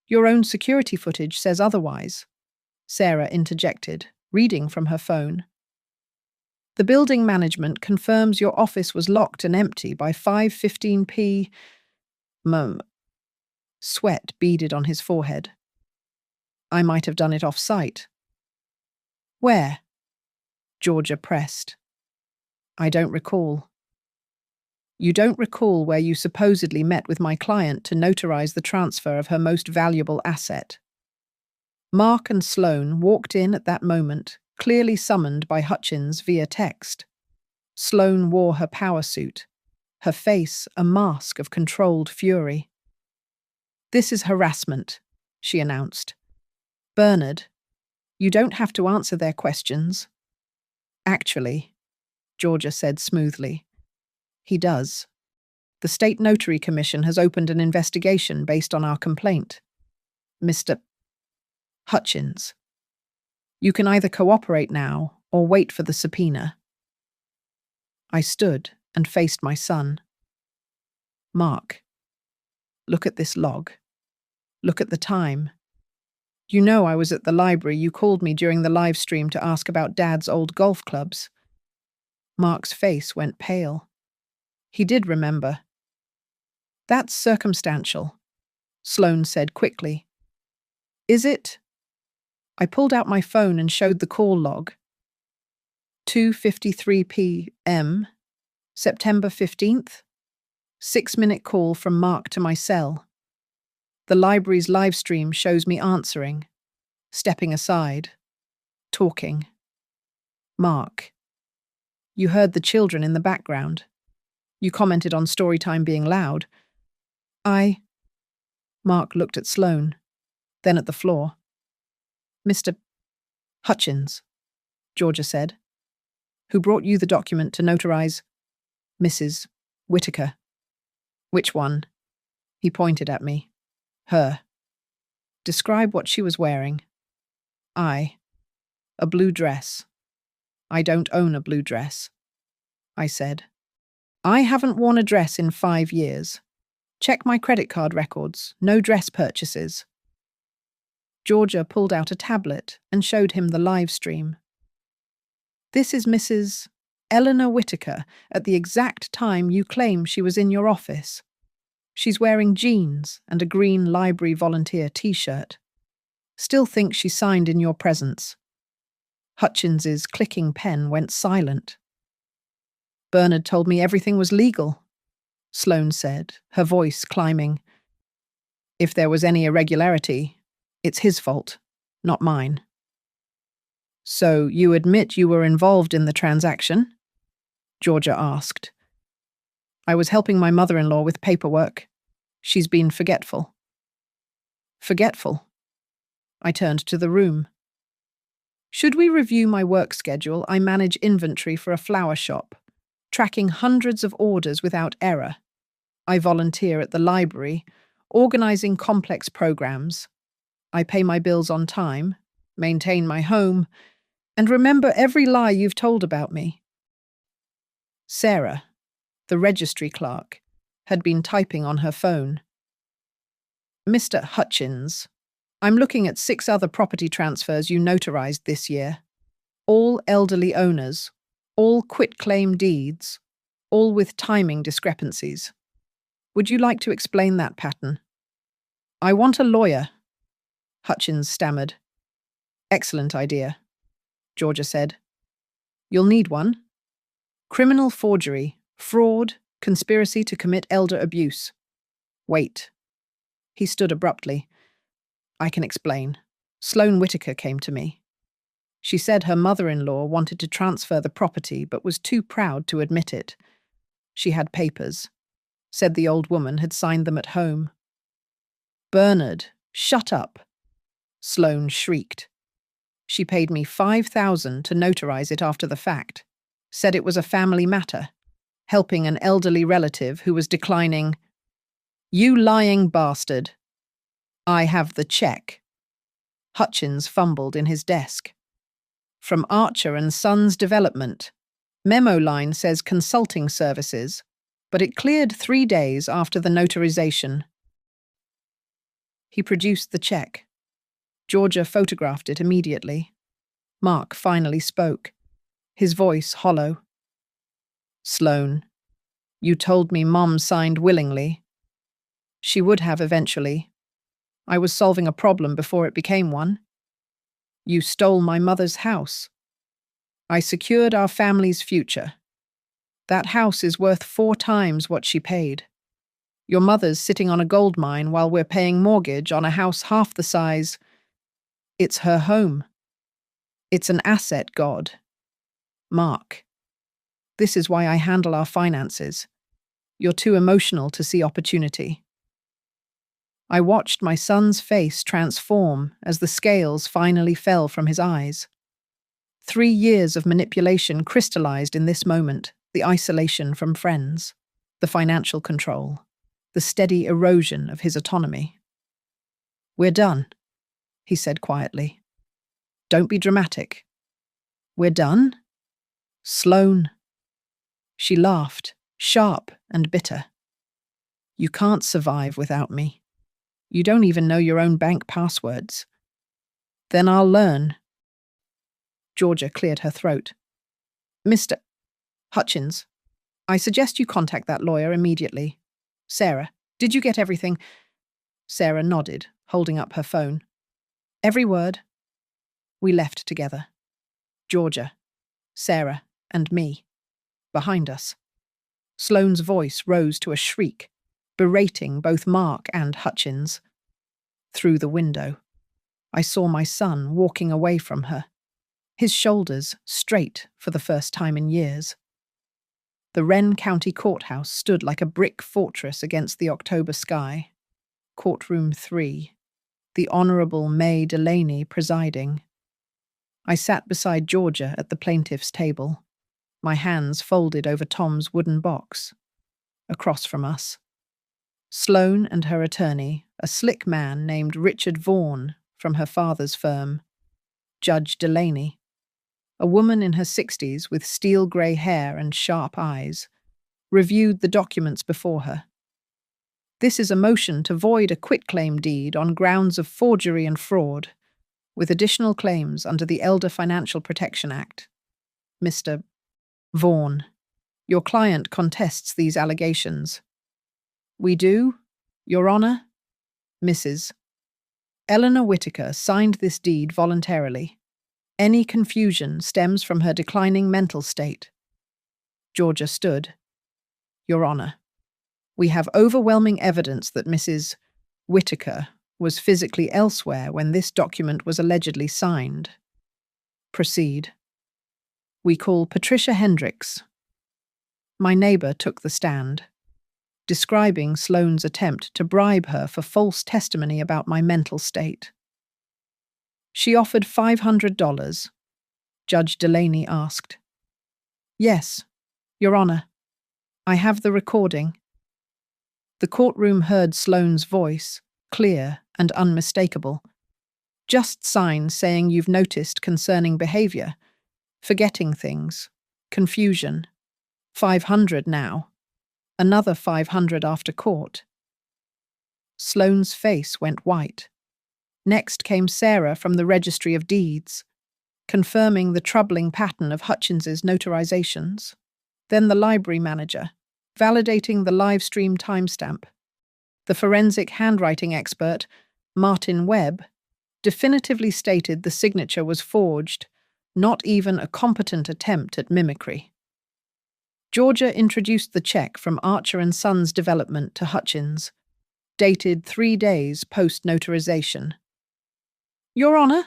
Your own security footage says otherwise, Sarah interjected, reading from her phone. The building management confirms your office was locked and empty by 5:15 p. Sweat beaded on his forehead. I might have done it off-site. Where? Georgia pressed. I don't recall. You don't recall where you supposedly met with my client to notarize the transfer of her most valuable asset. Mark and Sloane walked in at that moment, clearly summoned by Hutchins via text. Sloane wore her power suit, her face a mask of controlled fury. This is harassment, she announced. Bernard, you don't have to answer their questions. Actually, Georgia said smoothly, he does. The State Notary Commission has opened an investigation based on our complaint. Mr. Hutchins, you can either cooperate now or wait for the subpoena. I stood and faced my son. Mark, look at this log. Look at the time. You know I was at the library. You called me during the live stream to ask about Dad's old golf clubs. Mark's face went pale. He did remember. That's circumstantial, Sloane said quickly. Is it? I pulled out my phone and showed the call log. 2:53 p.m., September 15th. 6-minute call from Mark to my cell. The library's live stream shows me answering, stepping aside, talking. Mark, you heard the children in the background. You commented on story time being loud. Mark looked at Sloane, then at the floor. Mr. Hutchins, Georgia said. Who brought you the document to notarize? Mrs. Whitaker. Which one? He pointed at me. Her. Describe what she was wearing. A blue dress. I don't own a blue dress, I said. I haven't worn a dress in 5 years. Check my credit card records. No dress purchases. Georgia pulled out a tablet and showed him the live stream. This is Mrs. Eleanor Whitaker at the exact time you claim she was in your office. She's wearing jeans and a green library volunteer t-shirt. Still think she signed in your presence. Hutchins's clicking pen went silent. Bernard told me everything was legal, Sloane said, her voice climbing. If there was any irregularity, it's his fault, not mine. So you admit you were involved in the transaction? Georgia asked. I was helping my mother-in-law with paperwork. She's been forgetful. Forgetful? I turned to the room. Should we review my work schedule? I manage inventory for a flower shop, tracking hundreds of orders without error. I volunteer at the library, organizing complex programs. I pay my bills on time, maintain my home, and remember every lie you've told about me. Sarah, the registry clerk, had been typing on her phone. Mr. Hutchins, I'm looking at 6 other property transfers you notarized this year. All elderly owners, all quitclaim deeds, all with timing discrepancies. Would you like to explain that pattern? I want a lawyer, Hutchins stammered. Excellent idea, Georgia said. You'll need one. Criminal forgery, fraud, conspiracy to commit elder abuse. Wait. He stood abruptly. I can explain. Sloane Whitaker came to me. She said her mother-in-law wanted to transfer the property but was too proud to admit it. She had papers. Said the old woman had signed them at home. Bernard, shut up, Sloane shrieked. She paid me $5,000 to notarize it after the fact. Said it was a family matter, helping an elderly relative who was declining. You lying bastard. I have the check. Hutchins fumbled in his desk. From Archer and Sons Development. Memo line says consulting services, but it cleared 3 days after the notarization. He produced the check. Georgia photographed it immediately. Mark finally spoke, his voice hollow. Sloan, you told me Mom signed willingly. She would have eventually. I was solving a problem before it became one. You stole my mother's house. I secured our family's future. That house is worth 4 times what she paid. Your mother's sitting on a gold mine while we're paying mortgage on a house half the size. It's her home. It's an asset, God. Mark. This is why I handle our finances. You're too emotional to see opportunity. I watched my son's face transform as the scales finally fell from his eyes. 3 years of manipulation crystallized in this moment, the isolation from friends, the financial control, the steady erosion of his autonomy. We're done, he said quietly. Don't be dramatic. We're done? Sloan. She laughed, sharp and bitter. You can't survive without me. You don't even know your own bank passwords. Then I'll learn. Georgia cleared her throat. Mr. Hutchins, I suggest you contact that lawyer immediately. Sarah, did you get everything? Sarah nodded, holding up her phone. Every word. We left together. Georgia, Sarah, and me. Behind us. Sloane's voice rose to a shriek, berating both Mark and Hutchins. Through the window, I saw my son walking away from her, his shoulders straight for the first time in years. The Wren County Courthouse stood like a brick fortress against the October sky. Courtroom 3, the Honorable May Delaney presiding. I sat beside Georgia at the plaintiff's table, my hands folded over Tom's wooden box. Across from us, Sloan and her attorney, a slick man named Richard Vaughan from her father's firm, Judge Delaney, a woman in her 60s with steel-grey hair and sharp eyes, reviewed the documents before her. This is a motion to void a quitclaim deed on grounds of forgery and fraud, with additional claims under the Elder Financial Protection Act. Mr. Vaughan, your client contests these allegations. We do, Your Honor. Mrs. Eleanor Whitaker signed this deed voluntarily. Any confusion stems from her declining mental state. Georgia stood. Your Honor, we have overwhelming evidence that Mrs. Whitaker was physically elsewhere when this document was allegedly signed. Proceed. We call Patricia Hendricks. My neighbor took the stand, describing Sloane's attempt to bribe her for false testimony about my mental state. She offered $500, Judge Delaney asked. Yes, Your Honor. I have the recording. The courtroom heard Sloane's voice, clear and unmistakable. Just signs saying you've noticed concerning behavior, forgetting things, confusion. 500 now. Another 500 after court. Sloane's face went white. Next came Sarah from the Registry of Deeds, confirming the troubling pattern of Hutchins's notarizations. Then the library manager, validating the live stream timestamp. The forensic handwriting expert, Martin Webb, definitively stated the signature was forged, not even a competent attempt at mimicry. Georgia introduced the check from Archer and Sons Development to Hutchins, dated 3 days post-notarization. Your Honor,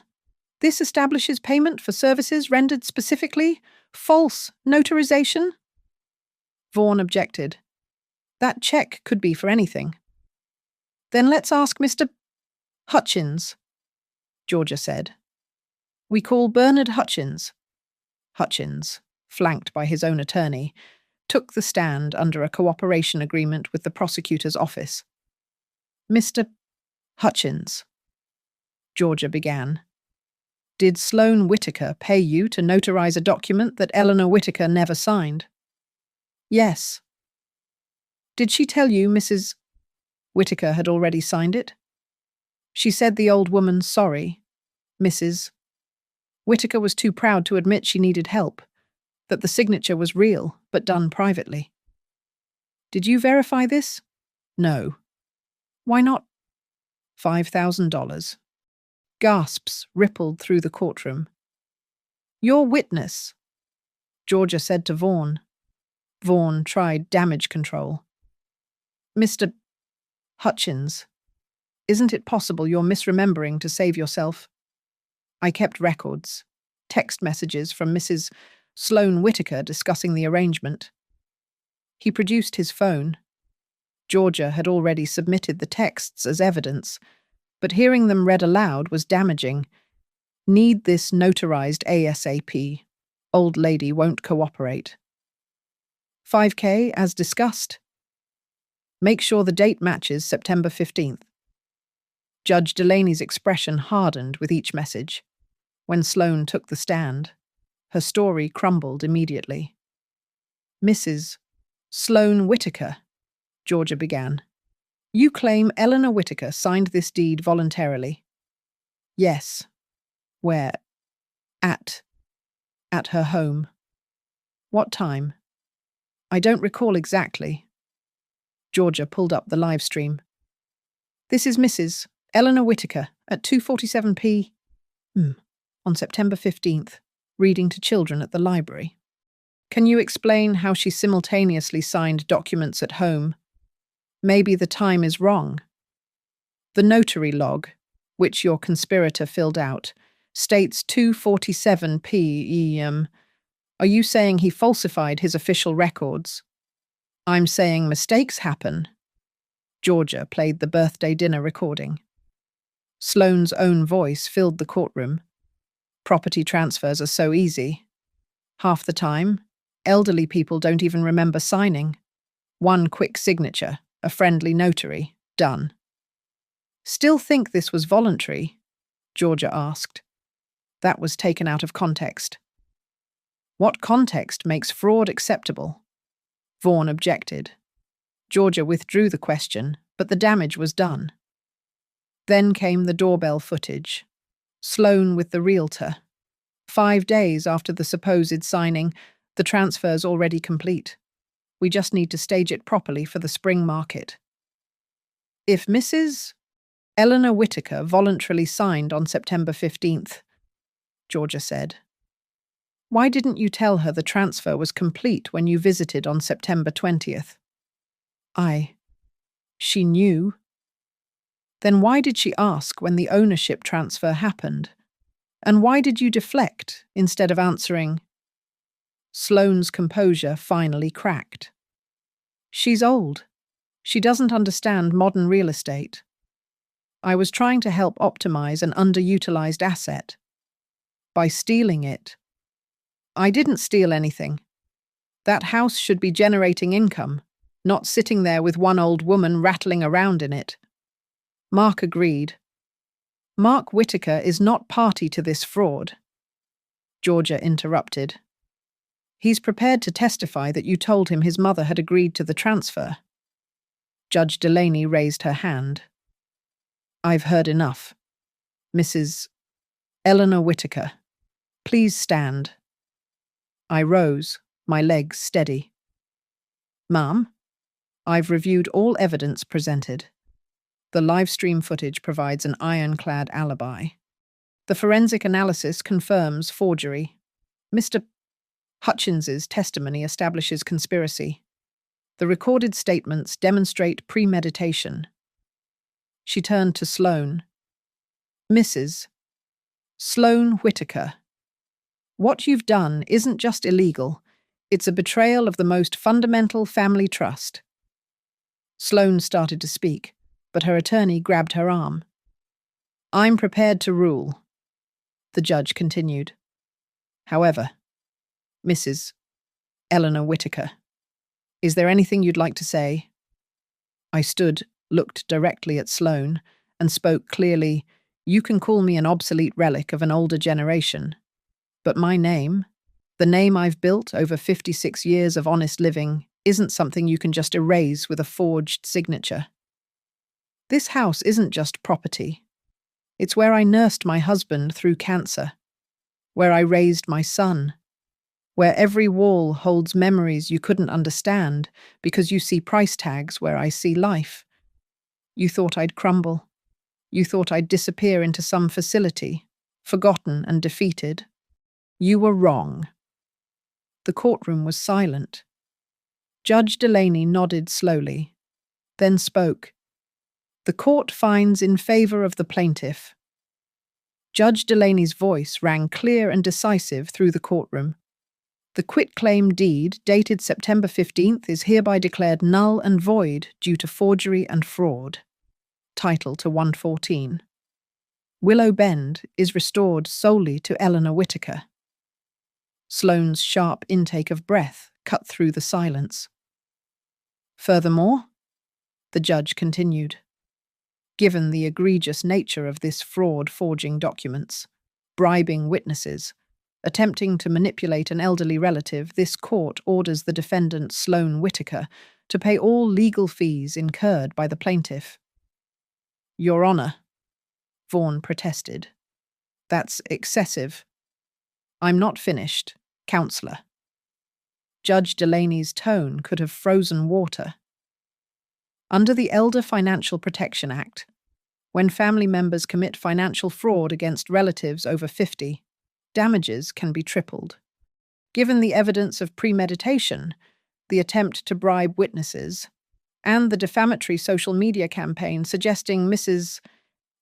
this establishes payment for services rendered specifically false notarization. Vaughan objected. That check could be for anything. Then let's ask Mr. Hutchins, Georgia said. We call Bernard Hutchins. Hutchins, flanked by his own attorney, took the stand under a cooperation agreement with the prosecutor's office. Mr. Hutchins. Georgia began. Did Sloane Whitaker pay you to notarize a document that Eleanor Whitaker never signed? Yes. Did she tell you Mrs. Whitaker had already signed it? She said the old woman sorry. Mrs. Whitaker was too proud to admit she needed help, that the signature was real, but done privately. Did you verify this? No. Why not? $5,000. Gasps rippled through the courtroom. Your witness, Georgia said to Vaughan. Vaughan tried damage control. Mr. Hutchins, isn't it possible you're misremembering to save yourself? I kept records, text messages from Mrs. Sloane Whitaker discussing the arrangement. He produced his phone. Georgia had already submitted the texts as evidence, but hearing them read aloud was damaging. Need this notarized ASAP. Old lady won't cooperate. 5K as discussed. Make sure the date matches September 15th. Judge Delaney's expression hardened with each message. When Sloane took the stand, her story crumbled immediately. Mrs. Sloane Whitaker, Georgia began. You claim Eleanor Whitaker signed this deed voluntarily? Yes. Where? At her home. What time? I don't recall exactly. Georgia pulled up the live stream. This is Mrs. Eleanor Whitaker at 2:47 p.m. On September 15th, reading to children at the library. Can you explain how she simultaneously signed documents at home? Maybe the time is wrong. The notary log, which your conspirator filled out, states 2:47 p.m. Are you saying he falsified his official records? I'm saying mistakes happen. Georgia played the birthday dinner recording. Sloane's own voice filled the courtroom. Property transfers are so easy. Half the time, elderly people don't even remember signing. One quick signature, a friendly notary, done. Still think this was voluntary? Georgia asked. That was taken out of context. What context makes fraud acceptable? Vaughan objected. Georgia withdrew the question, but the damage was done. Then came the doorbell footage. Sloane with the realtor. 5 days after the supposed signing, the transfer's already complete. We just need to stage it properly for the spring market. If Mrs. Eleanor Whitaker voluntarily signed on September 15th, Georgia said, why didn't you tell her the transfer was complete when you visited on September 20th? She knew. Then why did she ask when the ownership transfer happened? And why did you deflect instead of answering? Sloane's composure finally cracked. She's old. She doesn't understand modern real estate. I was trying to help optimize an underutilized asset. By stealing it. I didn't steal anything. That house should be generating income, not sitting there with one old woman rattling around in it. Mark agreed. Mark Whitaker is not party to this fraud. Georgia interrupted. He's prepared to testify that you told him his mother had agreed to the transfer. Judge Delaney raised her hand. I've heard enough. Mrs. Eleanor Whitaker, please stand. I rose, my legs steady. Ma'am, I've reviewed all evidence presented. The live stream footage provides an ironclad alibi. The forensic analysis confirms forgery. Mr. Hutchins's testimony establishes conspiracy. The recorded statements demonstrate premeditation. She turned to Sloane. Mrs. Sloane Whitaker, what you've done isn't just illegal, it's a betrayal of the most fundamental family trust. Sloane started to speak, but her attorney grabbed her arm. I'm prepared to rule, the judge continued. However, Mrs. Eleanor Whitaker, is there anything you'd like to say? I stood, looked directly at Sloane, and spoke clearly. You can call me an obsolete relic of an older generation, but my name, the name I've built over 56 years of honest living, isn't something you can just erase with a forged signature. This house isn't just property. It's where I nursed my husband through cancer, where I raised my son, where every wall holds memories you couldn't understand because you see price tags where I see life. You thought I'd crumble. You thought I'd disappear into some facility, forgotten and defeated. You were wrong. The courtroom was silent. Judge Delaney nodded slowly, then spoke. The court finds in favor of the plaintiff. Judge Delaney's voice rang clear and decisive through the courtroom. The quitclaim deed, dated September 15th, is hereby declared null and void due to forgery and fraud. Title to 114. Willow Bend is restored solely to Eleanor Whittaker. Sloane's sharp intake of breath cut through the silence. Furthermore, the judge continued, given the egregious nature of this fraud forging documents, bribing witnesses, attempting to manipulate an elderly relative, this court orders the defendant Sloane Whittaker to pay all legal fees incurred by the plaintiff. Your Honor, Vaughan protested. That's excessive. I'm not finished, Counselor. Judge Delaney's tone could have frozen water. Under the Elder Financial Protection Act, when family members commit financial fraud against relatives over 50, damages can be tripled. Given the evidence of premeditation, the attempt to bribe witnesses, and the defamatory social media campaign suggesting Mrs.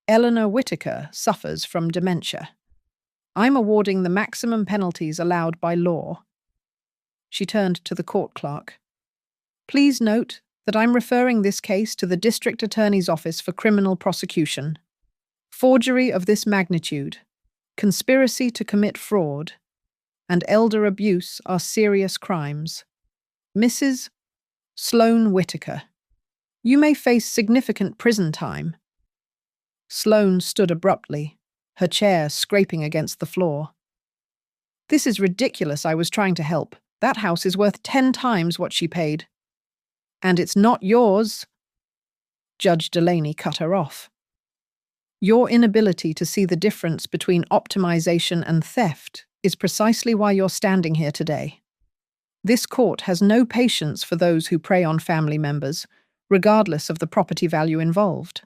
Eleanor Whittaker suffers from dementia, I'm awarding the maximum penalties allowed by law. She turned to the court clerk. Please note that I'm referring this case to the District Attorney's Office for Criminal Prosecution. Forgery of this magnitude, conspiracy to commit fraud, and elder abuse are serious crimes. Mrs. Sloane Whittaker, you may face significant prison time. Sloane stood abruptly, her chair scraping against the floor. This is ridiculous. I was trying to help. That house is worth 10 times what she paid. And it's not yours. Judge Delaney cut her off. Your inability to see the difference between optimization and theft is precisely why you're standing here today. This court has no patience for those who prey on family members, regardless of the property value involved.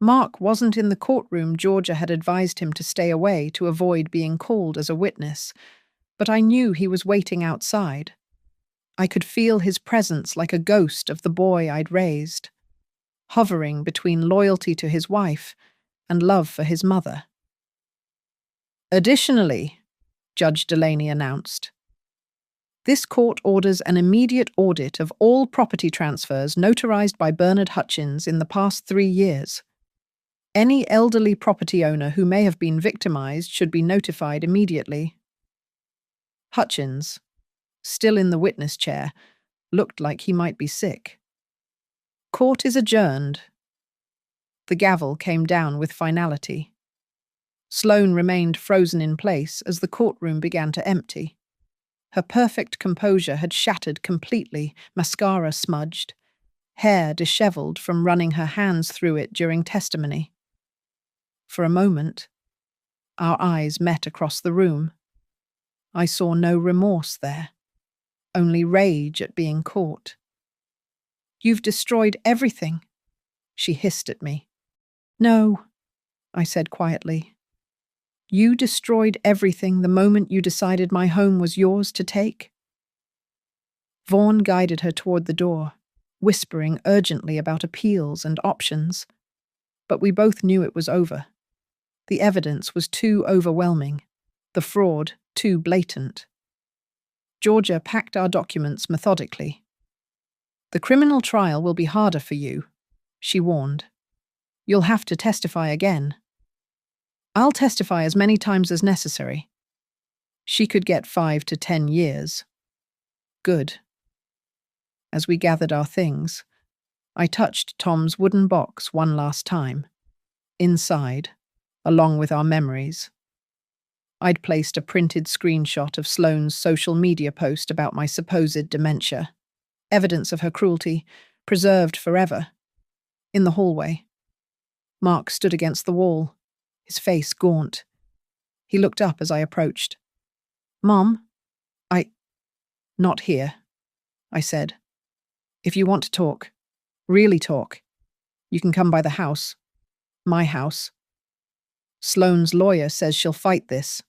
Mark wasn't in the courtroom. Georgia had advised him to stay away to avoid being called as a witness, but I knew he was waiting outside. I could feel his presence like a ghost of the boy I'd raised, hovering between loyalty to his wife and love for his mother. Additionally, Judge Delaney announced, this court orders an immediate audit of all property transfers notarized by Bernard Hutchins in the past 3 years. Any elderly property owner who may have been victimized should be notified immediately. Hutchins, still in the witness chair, looked like he might be sick. Court is adjourned. The gavel came down with finality. Sloane remained frozen in place as the courtroom began to empty. Her perfect composure had shattered completely, mascara smudged, hair disheveled from running her hands through it during testimony. For a moment, our eyes met across the room. I saw no remorse there, only rage at being caught. You've destroyed everything, she hissed at me. No, I said quietly. You destroyed everything the moment you decided my home was yours to take. Vaughan guided her toward the door, whispering urgently about appeals and options. But we both knew it was over. The evidence was too overwhelming, the fraud too blatant. Georgia packed our documents methodically. The criminal trial will be harder for you, she warned. You'll have to testify again. I'll testify as many times as necessary. She could get 5 to 10 years. Good. As we gathered our things, I touched Tom's wooden box one last time. Inside, along with our memories, I'd placed a printed screenshot of Sloane's social media post about my supposed dementia, evidence of her cruelty, preserved forever. In the hallway, Mark stood against the wall, his face gaunt. He looked up as I approached. "Mom, Not here," I said. "If you want to talk, really talk, you can come by the house. My house. Sloane's lawyer says she'll fight this.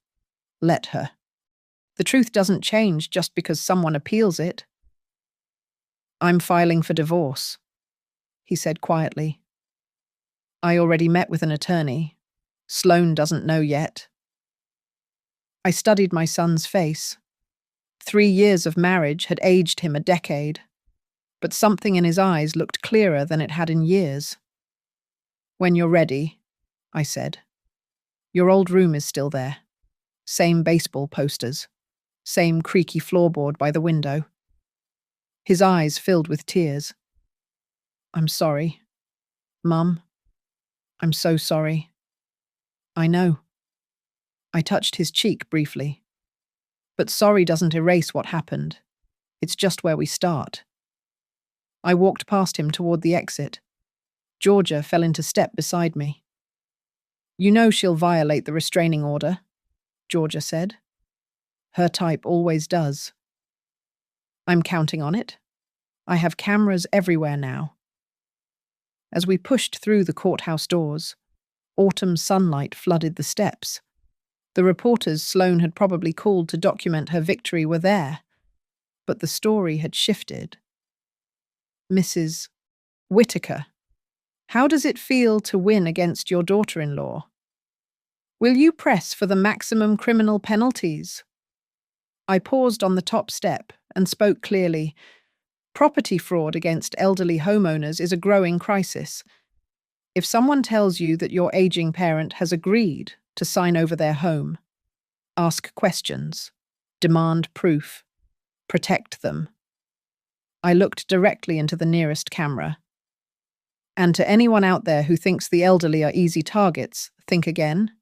Let her. The truth doesn't change just because someone appeals it." "I'm filing for divorce," he said quietly. "I already met with an attorney. Sloane doesn't know yet." I studied my son's face. 3 years of marriage had aged him a decade, but something in his eyes looked clearer than it had in years. "When you're ready," I said. "Your old room is still there. Same baseball posters. Same creaky floorboard by the window." His eyes filled with tears. "I'm sorry. Mum, I'm so sorry." "I know." I touched his cheek briefly. "But sorry doesn't erase what happened. It's just where we start." I walked past him toward the exit. Georgia fell into step beside me. "You know she'll violate the restraining order," Georgia said. "Her type always does." "I'm counting on it. I have cameras everywhere now." As we pushed through the courthouse doors, autumn sunlight flooded the steps. The reporters Sloane had probably called to document her victory were there, but the story had shifted. "Mrs. Whitaker, how does it feel to win against your daughter-in-law? Will you press for the maximum criminal penalties?" I paused on the top step and spoke clearly. Property fraud against elderly homeowners is a growing crisis. If someone tells you that your aging parent has agreed to sign over their home, ask questions, demand proof, protect them. I looked directly into the nearest camera. And to anyone out there who thinks the elderly are easy targets, think again.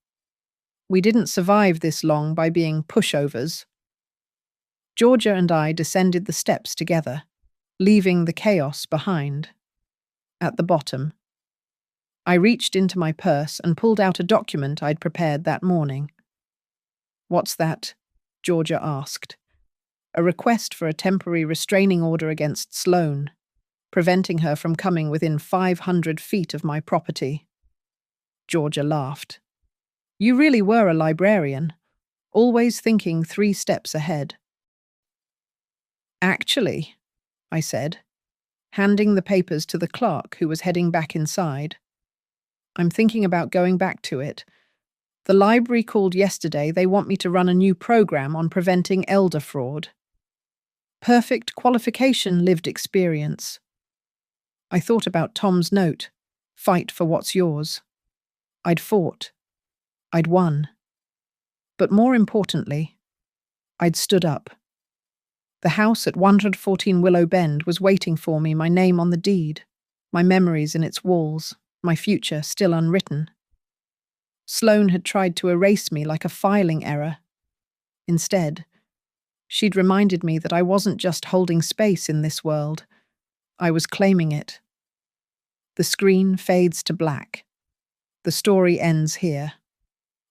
We didn't survive this long by being pushovers. Georgia and I descended the steps together, leaving the chaos behind. At the bottom, I reached into my purse and pulled out a document I'd prepared that morning. "What's that?" Georgia asked. "A request for a temporary restraining order against Sloane, preventing her from coming within 500 feet of my property." Georgia laughed. "You really were a librarian, always thinking 3 steps ahead." "Actually," I said, handing the papers to the clerk who was heading back inside, "I'm thinking about going back to it. The library called yesterday. They want me to run a new program on preventing elder fraud. Perfect qualification, lived experience." I thought about Tom's note, "Fight for what's yours." I'd fought. I'd won. But more importantly, I'd stood up. The house at 114 Willow Bend was waiting for me, my name on the deed, my memories in its walls, my future still unwritten. Sloane had tried to erase me like a filing error. Instead, she'd reminded me that I wasn't just holding space in this world, I was claiming it. The screen fades to black. The story ends here,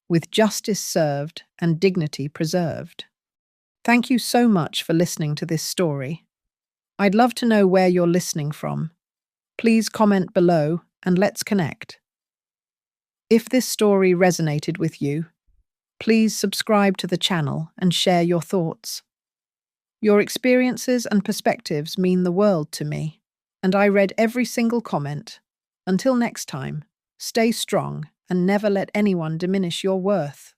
with justice served and dignity preserved. Thank you so much for listening to this story. I'd love to know where you're listening from. Please comment below and let's connect. If this story resonated with you, please subscribe to the channel and share your thoughts. Your experiences and perspectives mean the world to me, and I read every single comment. Until next time, stay strong and never let anyone diminish your worth.